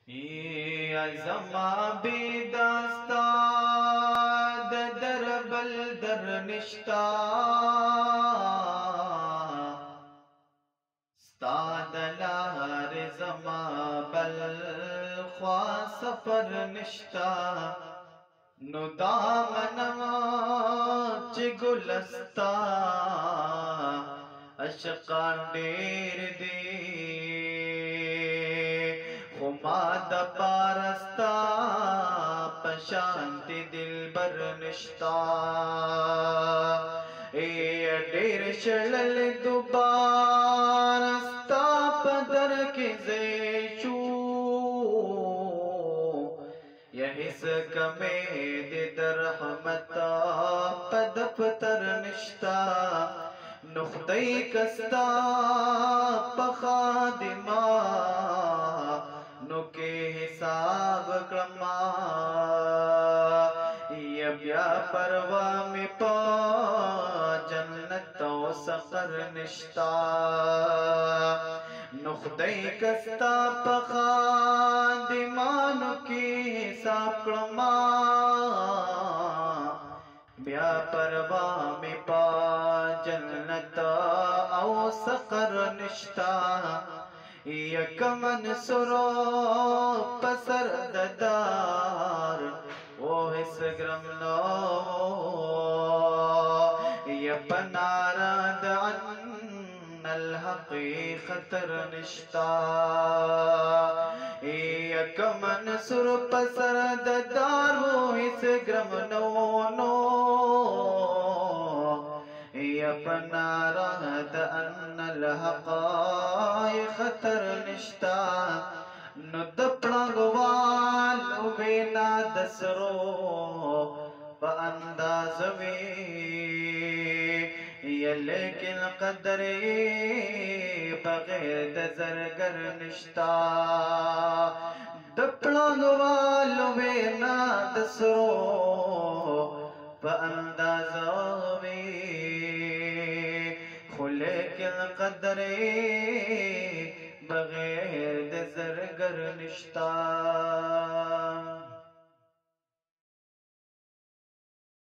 یا زما بی داستا در بل در نشتا ستا دلار زما بل خوا سفر نشتا نو دامنما چی گلستا عشقان دیر دی خما دا پارستا پشانتی دل بر نشتا اے دیر شلل دوبارستا پدر کی زیشو یہی سکمے دی در رحمتا پدفتر نشتا نخدی کستا پخادما نو کے حساب کرما یا بیا پروا میں پا جنت و سقر نشتا نخدی کستا پخادما نو کے حساب کرما بیا پروا میں پا جنت او سقر نشتا یکمن سرو پسر ددار وہ حس گرم نو یپنارد عن الحقی خطر نشتا یکمن سرو پسر ددار وہ حس گرم نو یپنا رہد ان الحقائی خطر نشتا نو دپڑنگوال وینا دسرو پا اندازوی لیکن قدری بغیر دزرگر نشتا دپڑنگوال وینا دسرو پا اندازوی لیکن قدرے بغیر زرگر نشتا